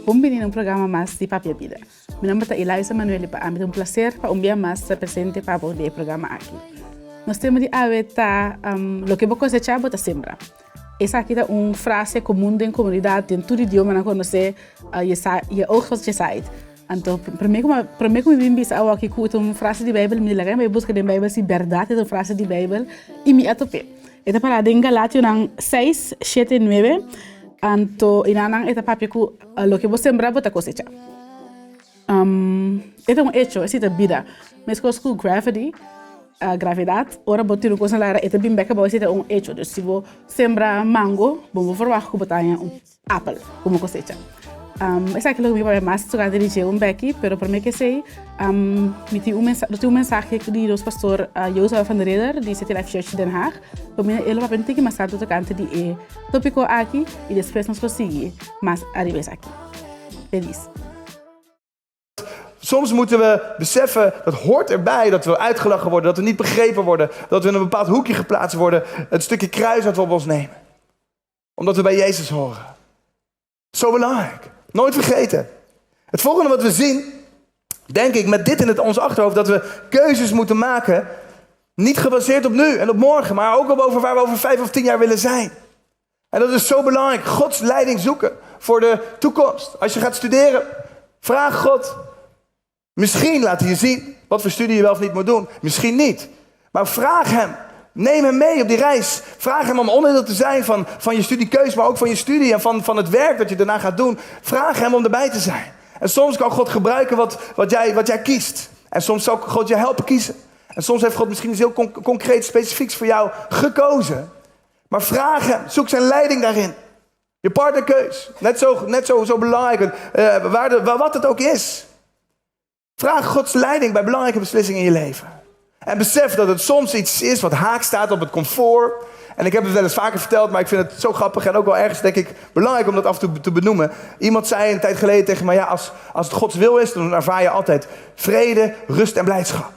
combine num programa mais de Papia Vida. Meu nome é Eliza Manuel e é um prazer para um dia mais estar presente para o programa aqui. Nós temos de aventar o que você cosecha, você sembra. Essa aqui é uma frase comum na comunidade, em todo idioma, não conhece e ook wat je zei. Então, para mim como bem bisa awak aqui com uma frase de Bíblia, me lembra me busca de Bíblia se verdade é uma frase de Bíblia e me atope. Esta para em Galátios 6, 7, 9. Então, inanang esta papi ku lo que você sembra você cosecha. Este é um hecho, essa é a vida. Mas com gravity, a gravidade, ora botar no coisa lá, esta bem beca, esse é um hecho. Então, se você sembra mango, vamos verwacht que botar um apple, como cosecha. Essa aqui é o meu pai mais só que dirige um becky, pero para mim que sei, me tem um mensagem que diz o pastor Jozef van der Reder, de City Life Church Den Haag. Para mim ele vai ter que mostrar todo canto de tópico aqui e depois nós conseguir mais arriba aqui. Feliz. Soms moeten we beseffen, dat hoort erbij, dat we uitgelachen worden, dat we niet begrepen worden, dat we in een bepaald hoekje geplaatst worden, het stukje kruis dat we op ons nemen. Omdat we bij Jezus horen. Zo belangrijk. Nooit vergeten. Het volgende wat we zien, denk ik, met dit in ons achterhoofd, dat we keuzes moeten maken, niet gebaseerd op nu en op morgen, maar ook op over waar we over 5 of 10 jaar willen zijn. En dat is zo belangrijk. Gods leiding zoeken voor de toekomst. Als je gaat studeren, vraag God. Misschien laat hij je zien wat voor studie je wel of niet moet doen. Misschien niet. Maar vraag hem. Neem hem mee op die reis. Vraag hem om onderdeel te zijn van je studiekeuze, maar ook van je studie en van het werk dat je daarna gaat doen. Vraag hem om erbij te zijn. En soms kan God gebruiken wat jij kiest. En soms zal God je helpen kiezen. En soms heeft God misschien iets heel concreet, specifieks voor jou gekozen. Maar vraag hem. Zoek zijn leiding daarin. Je partnerkeus. Net zo belangrijk. Wat het ook is. Vraag Gods leiding bij belangrijke beslissingen in je leven. En besef dat het soms iets is wat haak staat op het comfort. En ik heb het wel eens vaker verteld, maar ik vind het zo grappig en ook wel ergens, denk ik, belangrijk om dat af en toe te benoemen. Iemand zei een tijd geleden tegen mij, ja, als het Gods wil is, dan ervaar je altijd vrede, rust en blijdschap.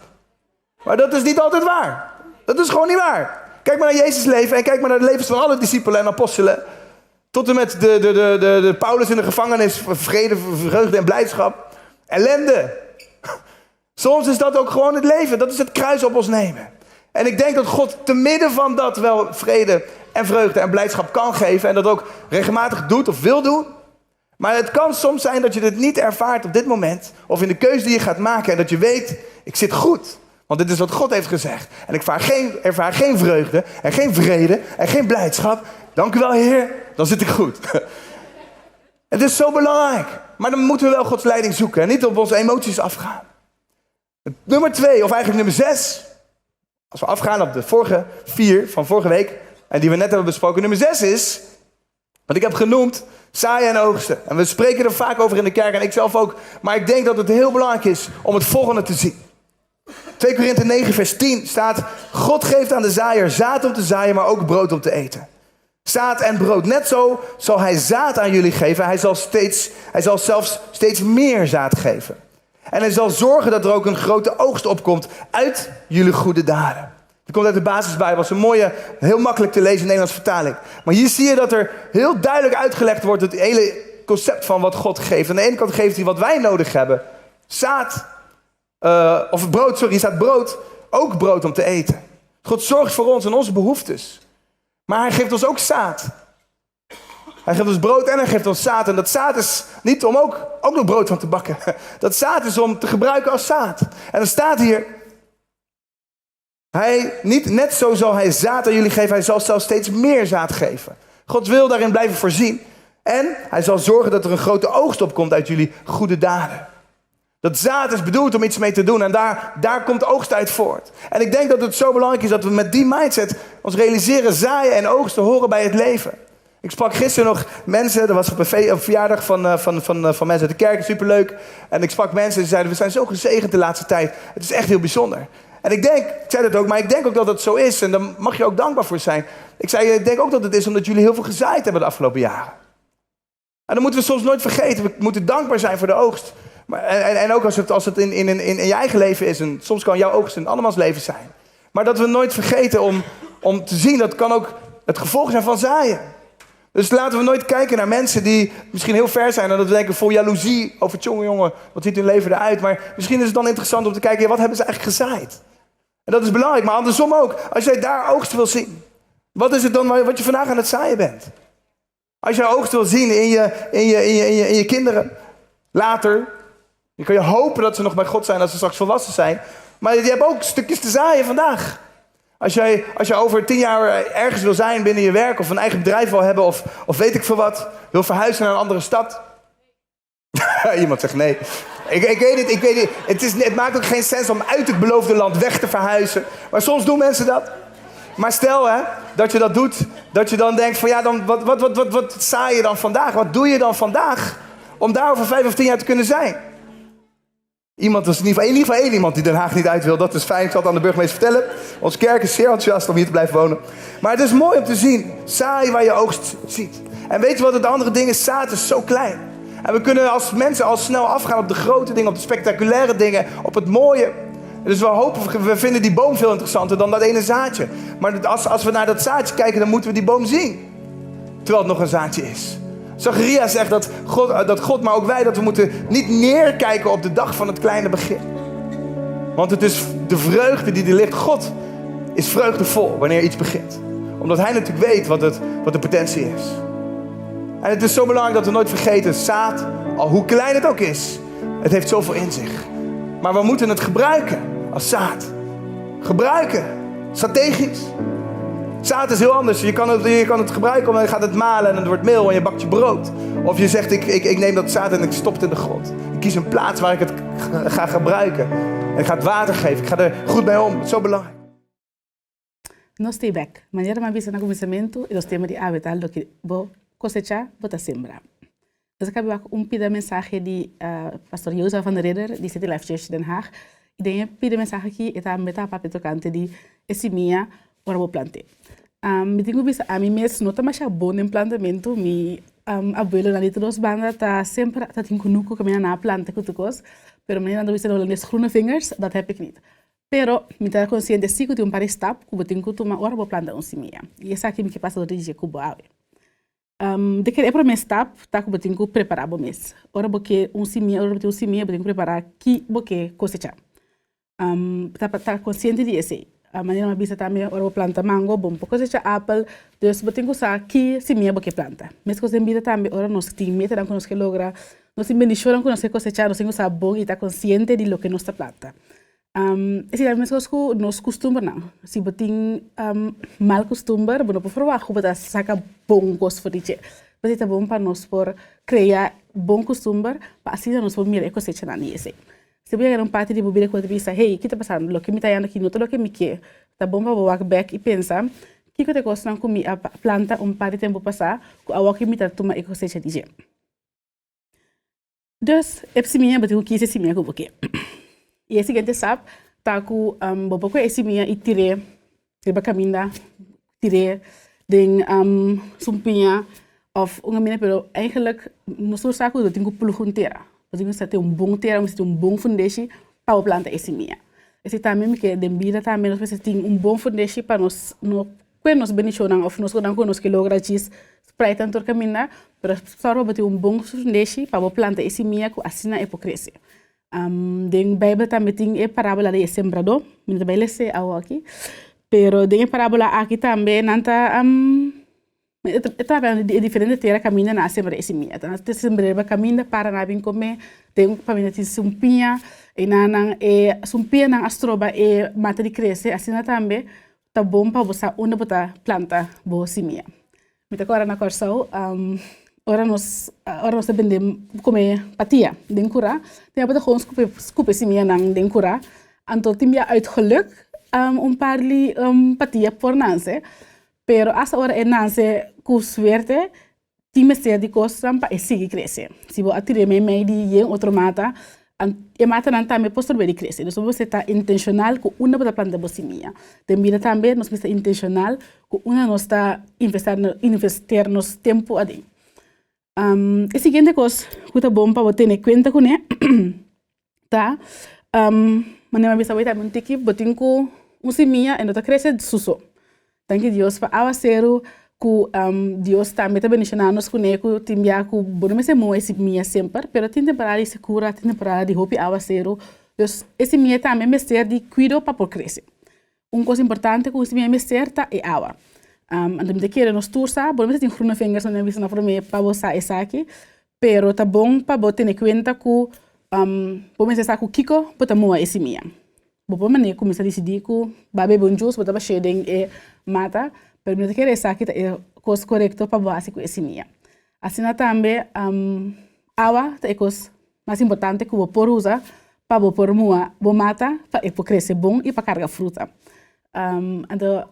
Maar dat is niet altijd waar. Dat is gewoon niet waar. Kijk maar naar Jezus' leven en kijk maar naar de levens van alle discipelen en apostelen. Tot en met de Paulus in de gevangenis, vrede, vreugde en blijdschap. Ellende. Soms is dat ook gewoon het leven. Dat is het kruis op ons nemen. En ik denk dat God te midden van dat wel vrede en vreugde en blijdschap kan geven. En dat ook regelmatig doet of wil doen. Maar het kan soms zijn dat je dit niet ervaart op dit moment. Of in de keuze die je gaat maken. En dat je weet, ik zit goed. Want dit is wat God heeft gezegd. En ik ervaar geen vreugde en geen vrede en geen blijdschap. Dank u wel, Heer. Dan zit ik goed. Het is zo belangrijk. Maar dan moeten we wel Gods leiding zoeken. En niet op onze emoties afgaan. Nummer 2, of eigenlijk nummer 6. Als we afgaan op de vorige 4 van vorige week. En die we net hebben besproken. Nummer 6 is, wat ik heb genoemd, zaaien en oogsten. En we spreken er vaak over in de kerk en ik zelf ook. Maar ik denk dat het heel belangrijk is om het volgende te zien. 2 Korinthe 9 vers 10 staat. God geeft aan de zaaier zaad om te zaaien, maar ook brood om te eten. Zaad en brood. Net zo zal hij zaad aan jullie geven. Hij zal zelfs steeds meer zaad geven. En hij zal zorgen dat er ook een grote oogst opkomt uit jullie goede daden. Dat komt uit de basisbijbel. Dat is een mooie, heel makkelijk te lezen Nederlands vertaling. Maar hier zie je dat er heel duidelijk uitgelegd wordt het hele concept van wat God geeft. Aan de ene kant geeft hij wat wij nodig hebben. Zaad, of brood, sorry, staat brood. Ook brood om te eten. God zorgt voor ons en onze behoeftes. Maar hij geeft ons ook zaad. Hij geeft ons brood en hij geeft ons zaad. En dat zaad is niet om ook nog brood van te bakken. Dat zaad is om te gebruiken als zaad. En er staat hier. Net zo zal hij zaad aan jullie geven. Hij zal zelfs steeds meer zaad geven. God wil daarin blijven voorzien. En hij zal zorgen dat er een grote oogst opkomt uit jullie goede daden. Dat zaad is bedoeld om iets mee te doen. En daar komt oogst uit voort. En ik denk dat het zo belangrijk is dat we met die mindset ons realiseren. Zaaien en oogsten horen bij het leven. Ik sprak gisteren nog mensen, dat was op een verjaardag van mensen uit de kerk, superleuk. En ik sprak mensen die zeiden, we zijn zo gezegend de laatste tijd. Het is echt heel bijzonder. En ik zei dat ook, maar ik denk ook dat het zo is. En daar mag je ook dankbaar voor zijn. Ik denk ook dat het is omdat jullie heel veel gezaaid hebben de afgelopen jaren. En dat moeten we soms nooit vergeten. We moeten dankbaar zijn voor de oogst. Maar, en ook als het in je eigen leven is. En soms kan jouw oogst in andermans leven zijn. Maar dat we nooit vergeten om te zien, dat kan ook het gevolg zijn van zaaien. Dus laten we nooit kijken naar mensen die misschien heel ver zijn en dat we denken vol jaloezie over jongen, wat ziet hun leven eruit. Maar misschien is het dan interessant om te kijken, wat hebben ze eigenlijk gezaaid? En dat is belangrijk, maar andersom ook. Als jij daar oogst wil zien, wat is het dan wat je vandaag aan het zaaien bent? Als jij oogst wil zien in je kinderen, later, dan kan je hopen dat ze nog bij God zijn als ze straks volwassen zijn. Maar je hebt ook stukjes te zaaien vandaag. Als je over 10 jaar ergens wil zijn binnen je werk of een eigen bedrijf wil hebben of weet ik veel wat, wil verhuizen naar een andere stad. Iemand zegt nee. Ik weet niet. Het maakt ook geen sens om uit het beloofde land weg te verhuizen. Maar soms doen mensen dat. Maar stel dat je dat doet, dat je dan denkt van ja, dan, wat zaai je dan vandaag? Wat doe je dan vandaag om daar over 5 of 10 jaar te kunnen zijn? In ieder geval één iemand die Den Haag niet uit wil. Dat is fijn, ik zal het aan de burgemeester vertellen. Onze kerk is zeer enthousiast om hier te blijven wonen. Maar het is mooi om te zien. Saai waar je oogst ziet. En weet je wat het andere ding is? Zaad is zo klein. En we kunnen als mensen al snel afgaan op de grote dingen, op de spectaculaire dingen, op het mooie. Dus we vinden die boom veel interessanter dan dat ene zaadje. Maar als we naar dat zaadje kijken, dan moeten we die boom zien. Terwijl het nog een zaadje is. Zacharia zegt dat God, maar ook wij, dat we moeten niet neerkijken op de dag van het kleine begin. Want het is de vreugde die er ligt. God is vreugdevol wanneer iets begint. Omdat hij natuurlijk weet wat de potentie is. En het is zo belangrijk dat we nooit vergeten, zaad, al hoe klein het ook is, het heeft zoveel in zich. Maar we moeten het gebruiken als zaad. Gebruiken, strategisch. Zaad is heel anders. Je kan het gebruiken en dan gaat het malen en het wordt meel en je bakt je brood. Of je zegt, ik neem dat zaad en ik stop het in de grond. Ik kies een plaats waar ik het ga gebruiken. En ik ga het water geven. Ik ga er goed mee om. Het is zo belangrijk. No stay back. Mañana me avisa na começamento e los temas de abetal do que vou cosechar, vou sembrar. Dus ik heb ook een mensagem de pastor Jozef van der Ridder, die City Life Church Den Haag. E daí pide mensagem aqui e tá meta papo tocante de esse minha ora vou plantar. Me tenho visto a mim mesmo não tá mais bom em plantamento, mi abuelo na litros banda tá sempre tá tem kunuko caminhar na planta que tu cos, pero menina não visto os groene vingers, dat heb ik niet. Pero me tá consciente de que tem um par stap, que tenho que tomar ora vou plantar simia. E essa aqui me que passa do dia que boa. De que é para stap, tá que tenho que preparar bom mês. Ora porque simia, ora porque simia, tenho que preparar que porque cosechar. Tá consciente disso. A maneira uma bisa também, ora vou plantar mango, bom, porque cosechar apple, dus eu tenho que usar que simia porque planta. Mas coisa vida também, ora nós tem meta, não nós que logra, nós tem bendição, nós que cosechar, nós temos usar bom e tá consciente de lo que nós planta. Esse é mesmo que nós costumamos não. Se botem mal costumar, bom, por favor, que botar saca bom gosto for isso. Mas é bom para nós por criar bom costumar, para assim nós vamos mirar cosecha na nisso. Se você quer parte de bobina quando pensa, hey, o que está passando? O que me está indo aqui, não está o que me quer. Tá bom para walk back e pensar, o que eu te gosto não comer a planta parte de tempo passar, com a walk me está tomando e cosecha de gente. Dus, é para mim, eu quis esse minha com você. E a seguinte sabe, tá com bobo com esse minha e tirei para caminhar, tirei den sumpinha of uma mina, pero eigenlijk nós só saco do tenho pulho inteira. Nós temos que ter bom terra, mas ter bom fundação para a planta esse minha. Esse também que de vida também nós precisamos ter bom fundação para nós quando nós beneficiamos of nós quando nós que logra chis spray tanto caminhar, pero só para ter bom fundação para a planta esse minha com assim na crescer. Den Bíblia também tem a parábola de sembrador, me também lesse aqui, pero den parábola aqui também nanta é diferente terra caminha na sembra esse minha, então te sembra caminha para na bem comer, tem caminha de sumpinha e nanang e sumpinha nang astroba e mata de crescer, assim também tá bom para você onde botar planta boa simia. Me tá agora na corsão, ora nós aprendemos comer patia, den cura, tem até gewoon scoop simia nang den cura, anto timia uitgeluk parli patia por nanse. Pero essa hora é nasce com suerte, time ser de coisa para seguir crescer. Se você atirar meio de outro mata, e mata não também pode ser crescer. Então você está intencional com uma para planta bocinha. Também também nós estamos intencional com uma nós está investir nosso tempo ali. A seguinte coisa que é bom para você ter conta com ele, tá? Mas não é bisa você também tem que botar com seminha e não está crescendo suso. Thank you Dios para awaseru que Dios também está bendicionando nos conecos, timbia que bom me se moe esse minha sempre, pero tem temporada de cura, tem temporada de hope aguacero, dus esse minha também me ser de cuido para por crescer. Coisa importante que esse minha me ser tá é água. Então me querer nos tursa, bom me tem groene vingers na vista na forma para você essa aqui, pero tá bom para botar em conta que bom me se que kiko bota moe esse minha. Bom maneira começa a decidir que babe bom juice bota para shading e mata. Pero me querer essa aqui é coisa correta para básico esse minha. Assim também água é coisa mais importante que vou por usar para vou por moa, vou mata para crescer bom e para carregar fruta. Então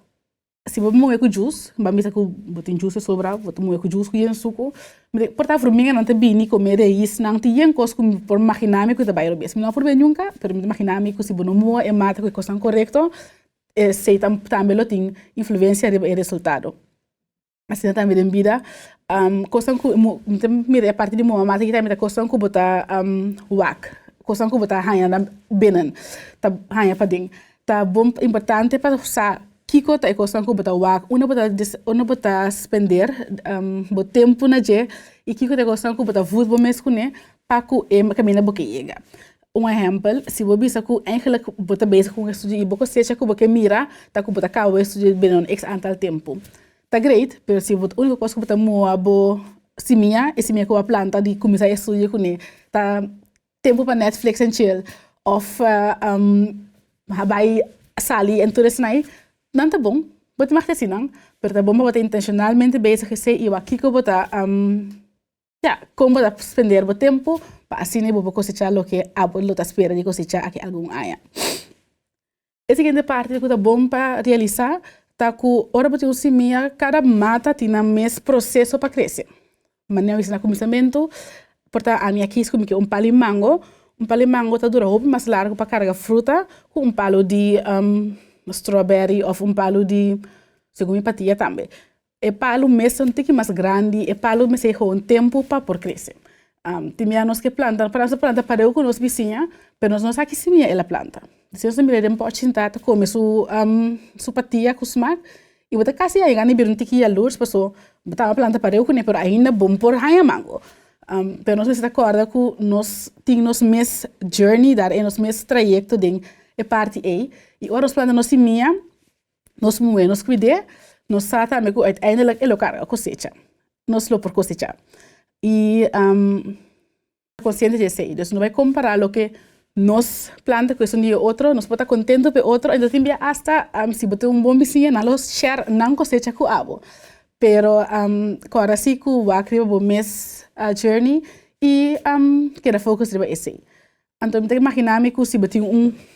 se vou moer com juice, vamos ver que botem juice sobra, vou moer com juice com suco. Mas porta formiga não te bini comer isso, não te yen coisa como por imaginar-me que te vai rober. Se não for bem nunca, pero imaginar-me que se vou não moa e mata que coisa correta. Sei também tem influência no resultado. Assim também em vida, coisa que me a parte de uma mata que também coisa que botar wak, coisa que botar hanha na benen, tá hanha para ding, tá bom importante para usar kiko tá coisa que botar wak, uma botar spender bom tempo na je e kiko tá coisa que botar food bom mês né para que caminha boca chega. Exemplo, se você que eigenlijk bota bezig com estudo e você seja que você mira, tá com bota cá o estudo bem x antal tempo. Tá great, pero se você única coisa que bota moa bo simia, esse minha com a planta de começar a estudar com ele, tá tempo para Netflix and chill, of vai sair e tudo isso aí, não tá bom. Bota mais assim não, pero tá bom para botar intencionalmente bezig ser e aqui que bota como bota spender o tempo para assim eu vou cosechar o que a bolota espera de cosechar aqui algum área. A seguinte parte que é bom para realizar tá que ora botar semia cada mata tem o mesmo processo para crescer. Mas não é no começamento, porta a minha aqui é como que palo de mango tá dura mais largo para carregar fruta, com palo de strawberry ou palo de segundo patia também. E palo mesmo um pouquinho mais grande, e palo mesmo é um tempo para por crescer. Timia nós que planta, para nossa planta pareu com nós vizinha, mas nós não sabemos que semia é a planta. Se nós miramos pode sentar, come su patia com smack, e botar casi aí ganha bir um pouquinho a luz, passou, botar a planta pareu com por ainda bom por raia mango. Mas nós se acorda que nós temos mesmo journey, dar é nosso mesmo trajeto de parte A, e ora nós planta nós semia, nós moemos, nós cuidamos, nós sabemos que uiteindelijk é o cosecha. Nós lo por cosechar. E consciente disso aí. Então, não vai comparar o que nós planta com um dia outro, nós podemos estar contentes com outro, então também hasta se botar bom vizinho, nós share não cosecha com abo. Pero agora sim que vai criar o mês journey e queda focus sobre esse aí. Então, eu imaginar-me que se botar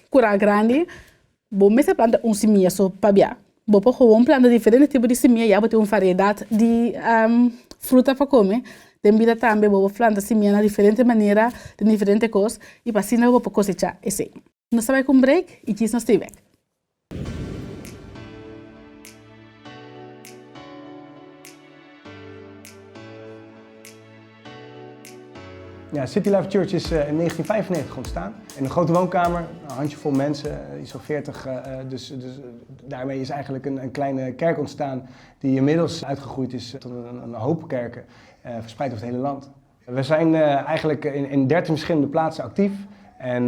cura grande, bom mês planta semia só para biar. Bom, gewoon planta diferentes tipos de semia, já botar variedade de fruta para comer. Tem vida também, vou plantar semia de diferente maneira, de diferentes coisas, e assim eu vou cosechar esse. Nós vamos com break e diz nós back. Ja, City Life Church is in 1995 ontstaan. In een grote woonkamer, een handjevol mensen, iets van 40. Dus daarmee is eigenlijk een kleine kerk ontstaan die inmiddels uitgegroeid is tot een hoop kerken, verspreid over het hele land. We zijn eigenlijk in 13 verschillende plaatsen actief. En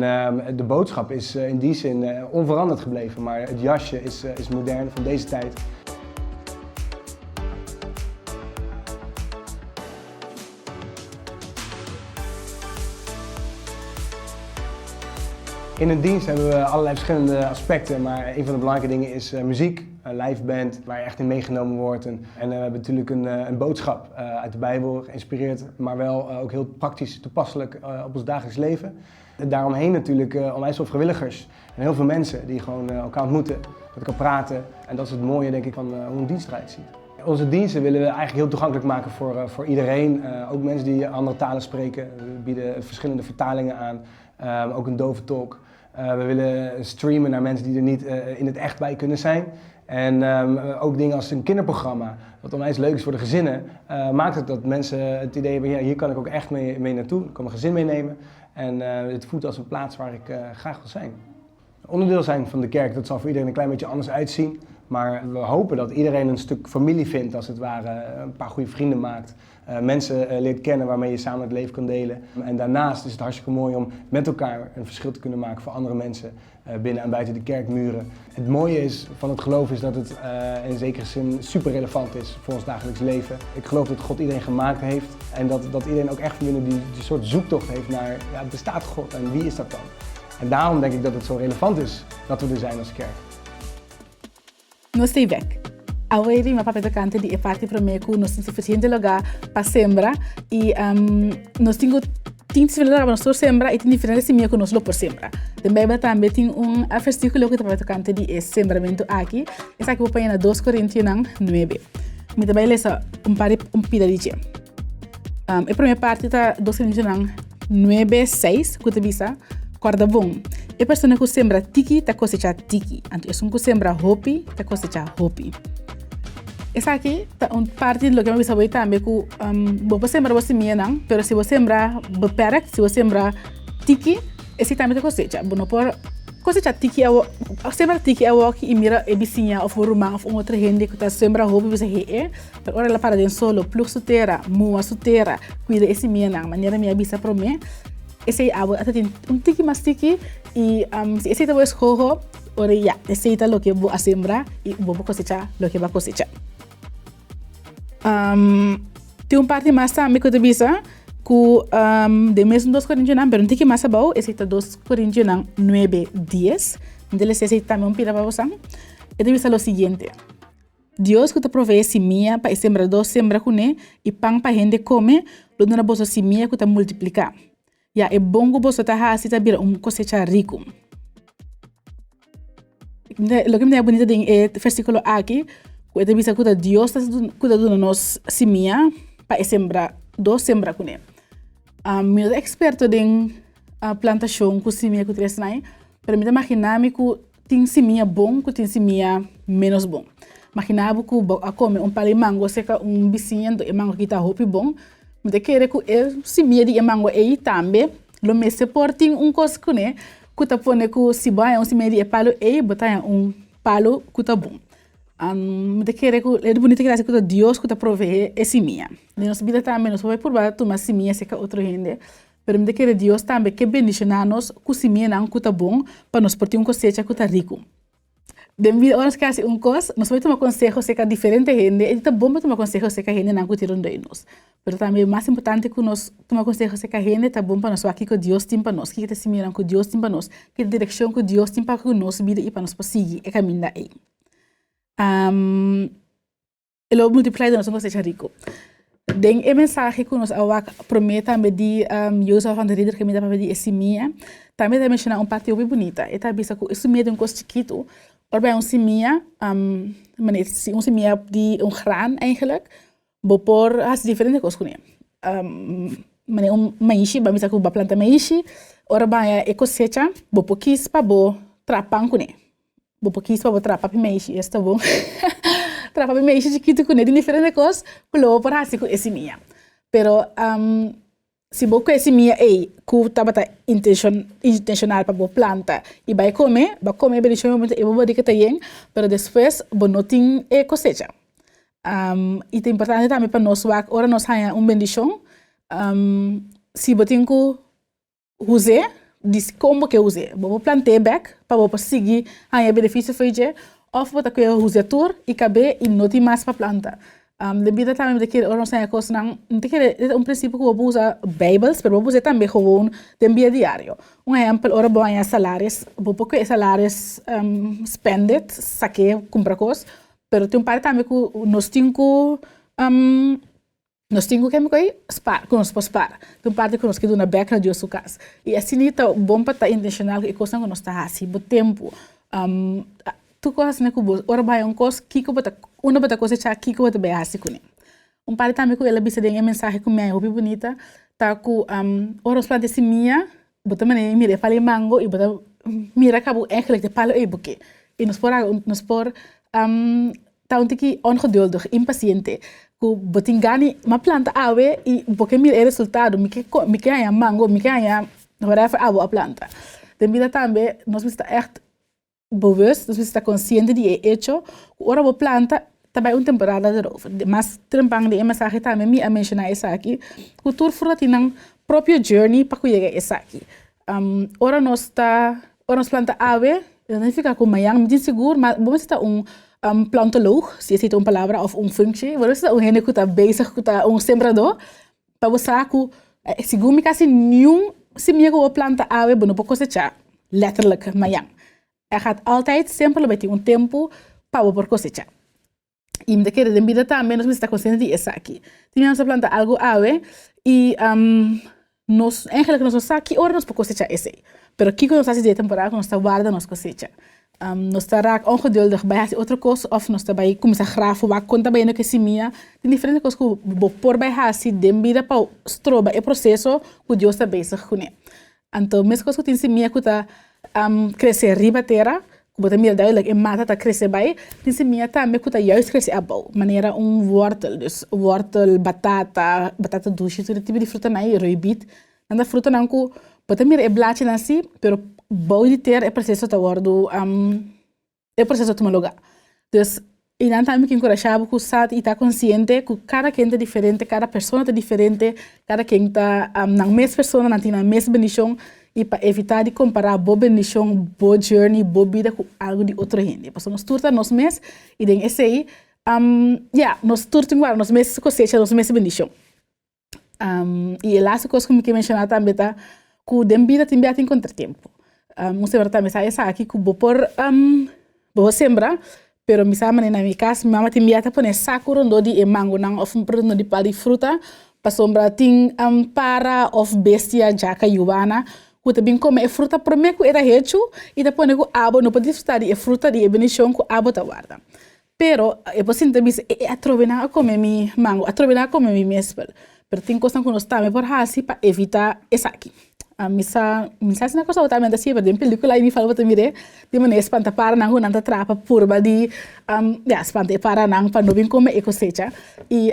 de boodschap is in die zin onveranderd gebleven, maar het jasje is modern van deze tijd. In een dienst hebben we allerlei verschillende aspecten, maar een van de belangrijke dingen is muziek, een live band waar je echt in meegenomen wordt. En we hebben natuurlijk een boodschap uit de Bijbel, geïnspireerd, maar wel ook heel praktisch toepasselijk op ons dagelijks leven. En daaromheen natuurlijk onwijs veel vrijwilligers en heel veel mensen die gewoon elkaar ontmoeten, met elkaar praten. En dat is het mooie denk ik van hoe een dienst eruit ziet. Onze diensten willen we eigenlijk heel toegankelijk maken voor iedereen, ook mensen die andere talen spreken. We bieden verschillende vertalingen aan, ook een dove tolk. We willen streamen naar mensen die er niet in het echt bij kunnen zijn. En ook dingen als een kinderprogramma, wat onwijs leuk is voor de gezinnen, maakt het dat mensen het idee hebben, ja, hier kan ik ook echt mee naartoe. Ik kan mijn gezin meenemen en het voelt als een plaats waar ik graag wil zijn. Onderdeel zijn van de kerk, dat zal voor iedereen een klein beetje anders uitzien. Maar we hopen dat iedereen een stuk familie vindt, als het ware. Een paar goede vrienden maakt. Mensen leert kennen waarmee je samen het leven kan delen. En daarnaast is het hartstikke mooi om met elkaar een verschil te kunnen maken voor andere mensen binnen en buiten de kerkmuren. Het mooie is van het geloof is dat het in zekere zin super relevant is voor ons dagelijks leven. Ik geloof dat God iedereen gemaakt heeft en dat iedereen ook echt binnen die soort zoektocht heeft naar, ja, bestaat God en wie is dat dan? En daarom denk ik dat het zo relevant is dat we er zijn als kerk. Nós estamos weg. Agora, uma papel cante de parte para mim que nós temos suficiente lugar para sembrar e nós temos lugar para nós sembrar e tem diferença se que nós lo por sembrar. Também também tem versículo que papel cante de sembramento aqui. Essa aqui vou pôr na 2 Coríntios 9. Me também lesa pida de dia. A primeira parte tá 2 Coríntios 9:6 que te visa guarda bom. E pessoa que sembra tiki tá cosecha tiki. Então é que sembra hopi tá cosecha hopi. Essa aqui tá parte do que eu vou também que você sembra você minha não, mas se você sembra beperkt, se você sembra tiki, esse também tá cosecha. Bom, por cosecha tiki sembra tiki é o que mira e vizinha ou rumang ou outra gente que tá sembra hopi você é, mas ora ela para dentro solo, plug suteira, mua suteira, cuida esse minha não, maneira minha bisa para mim. Esse abo até tem tiki mais tiki e se esse tá mais hoho, ora já, esse tá lo que vou sembrar e vou cosecha lo que vai cosecha. Tem parte mais também que eu te bisa que de mesmo 2 Coríntios não, mas não tem que mais bom, esse tá 2 Coríntios 9:10. Então esse também pida para você. Eu te bisa lo seguinte: Deus que te provee semilla para sembrador sembra com ele e pão para gente come, lo dona bolsa semilla que te multiplicar. Ja, é bom que você tá assim tá vira cosecha rico. Lo que me é bonito é versículo aqui. Que te bisa que Deus está dando nos semilla para sembrar, dos sembra com ele. Meu experto em plantação com semilla que traz naí, para mim imaginar que tem semilla bom, que tem semilla menos bom. Imaginar que a come pali mango seca vizinho do mango que tá hopi bom. Mas querer que semilla de mango aí também, lo mesmo por tem coisa que né, que tá põe que se vai semilla de palo aí, botar palo que tá bom. Mas querer que é bonito que Deus que tá provee esse semilla. Nós vida também nós vai por baixo tomar semilla seca outro gente. Pero me querer Deus também que bendicionar-nos que semilla não que tá bom para nós por ter cosecha que tá rico. Devido a nós que assim coisa, nós vamos tomar conselho seca diferente gente, e tá bom para tomar conselho seca gente não que tiram de nós. Pero também mais importante que nós tomar conselho seca gente tá bom para nós aqui que Deus tem para nós, que te semilla que Deus tem para nós, que direção que Deus tem para nós vida e para nós seguir e caminhar aí. Ele multiply de nós cosecha rico. Den a mensagem que nós awak promete também de usa van de reader que me dá para pedir esse minha, também dá mencionar parte bem bonita. E tá bisa que isso meio de coisa chiquito. Waarbij semilla, semilla die graan eigenlijk, bopor has diferente coisas com ele. Maíz, vamos dizer que vai plantar maíz, waarbij a cosecha, bopor quis para bo trapang com ele. Bopor quis para bo trapar maíz, está bom. Trapar maíz chiquito com ele, diferente coisas, pelo por assim com esse semilla. Pero se você conhece minha aí, que estava intencional para planta e vai comer bem deixa momento e vou dizer que tem, mas depois você não tem cosecha. E é importante também para nós ora nós há bendição. Se você tem que usar, diz como que usar. Vou plantar back para você seguir há benefício feijão, ou você que usar tur e caber e não tem mais para planta. Devido também de que nós temos coisas não tem que é princípio que vou usar Bibles, mas vou usar também gewoon de dia diário. Exemplo, ora bom é salários, vou porque salários spended, saque comprar coisas, mas tem parte também que nós temos que spar, que nós podemos spar. Tem parte que nós que do na back na de sua casa. E assim tá bom para estar intencional e coisa que nós está assim, o tempo. Tu coisas né que ora vai coisa que bota uma bota coisa já que bota bem assim com ele. Parte também que ela bisa de mensagem com minha hobby bonita, tá com ora os plantas minha, bota mané mira fale mango e bota mira cabo eigenlijk de palo e buque. E nos por tá que ongeduldig, impaciente, que botin gani uma planta ave e porque mira o resultado, me que há mango, me que há whatever abo a planta. De vida também nós está echt bewust, dus we está consciente de hecho, ora bo planta também temporada de novo. Mas trempang de mensagem também me a mencionar isso aqui, o tour fora tinang próprio journey para chegar isso aqui. Ora nós planta ave, não fica com mayang, me seguro, mas vamos estar plantoloog, se é uma palavra ou functie, vamos estar gente que está bezig, que está sembrador, para você que seguro me casi nenhum se me que planta ave, não pode cosechar, letterlijk mayang. Gaat altijd sempre ter tempo para por cosechar. E me querer de vida também nós está consciente de isso aqui. Tínhamos a planta algo ave e nós eigenlijk nós sabe hora nós para cosechar esse. Pero aqui quando nós fazemos de temporada nós está guarda nós cosecha. Nós está raak ongeduldig bij haast outra coisa of nós está bij começar grafo wat conta bij no que se minha. Tem diferente coisas que por bij haast de vida para stroba é processo que Deus está bezig com ele. Então mesmo coisas que tem se minha que está crescer riba terra, como também duidelijk in mata tá crescer bij, tem se minha também que está juist crescer abou, maneira wortel, dus wortel, batata doce, tudo tipo de fruta naí, roibit, anda fruta não que pode mir é blache nasi, pero bouw de ter é processo tá wordo é processo tomar lugar. Dus e não também que encorajava que sabe e tá consciente que cada quem é diferente, cada pessoa é diferente, cada quem tá na mesma pessoa não tem na mesma bendição. E para evitar de comparar boa bendição, boa journey, boa vida com algo de outra gente. Porque nós turta nós mesmos e tem esse aí, nós turta igual, nós mesmos cosecha, nós mesmos bendição. E a last coisa que me mencionar também tá que o vida tem contratempo. Você vai também sair aqui que vou sembrar, pero me sabe na minha casa, minha mãe tem me pôr saco rondo de mango não ou produto de pali fruta, para sombra tem para of bestia jaca yuana. Que também come fruta por mim que era hecho e depois nego abo não pode disfrutar de fruta de bendição que abo tá guarda. Pero eu posso entender que atrovenar a comer mi mango, atrovenar a comer mi mespel. Pero tem coisa que nós também por hasi para evitar essa aqui. Misa na coisa também da sia, por película aí me fala para mire, de maneira espanta para não nanta trapa purba de espanta para não para não vir comer cosecha e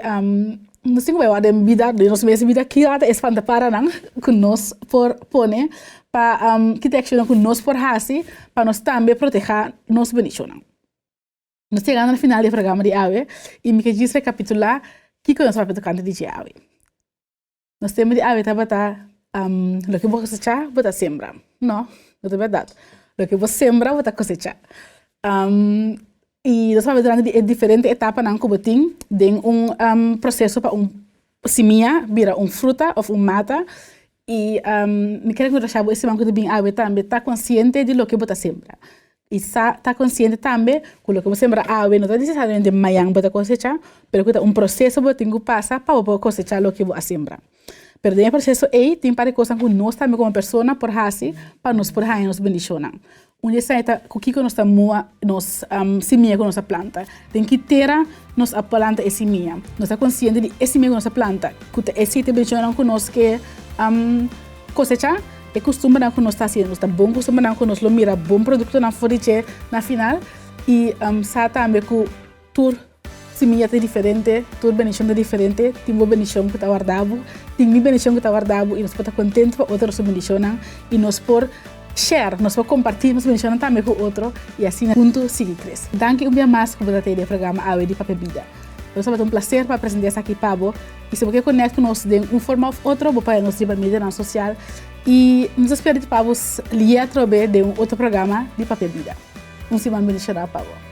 nós temos que vida de nós mesmos vida que até espanta para não que nós por pone para que te action que nós por hasi para nós também proteger nós bendição. Nós chegamos no final do programa de ave e me quis recapitular que nós vamos tocar de ave. Nós temos de ave tá lo que vou cosechar, vou sembrar. Não é verdade. Lo que vou sembrar, vou cosechar. E nós vamos durante diferente etapa não como tem processo para semilla, vira fruta ou mata e me quero que eu esse banco de bem ave também está consciente de lo que vou sembrar. E está consciente também que lo que vou sembrar ave não está necessariamente mayang para cosechar, pero que é processo que tenho que passar para cosechar lo que vou sembrar. Pero dentro do processo aí tem para coisas que nós também como pessoa por hasi para nos por aí nos bendicionam. Onde sai tá o que nós estamos nos semia com nossa planta. Tem que ter nossa planta e semia. Nós está consciente de esse semia com nossa planta. Que esse te bendicionam com nós que cosechar é costume não que nós está fazendo. Está bom costume não que nós lo mira bom produto na foriche na final e sa também que tur semia é diferente, tur bendição é diferente, tem uma bendição que está guardado, tem minha bendição que está guardado e nós podemos estar contentes para outros bendicionam e nós por share, nós vamos compartilhar nossa bendição também com outro e assim juntos seguir crescer. Danke um dia mais por ter o programa Ave de Papel Vida. Eu sou um prazer para apresentar isso aqui para você e se você conecta conosco de uma forma ou outra, você pode nos ir para a mídia social e nos espero para você ler através de outro programa de Papel Vida. Semana bendicionada para você.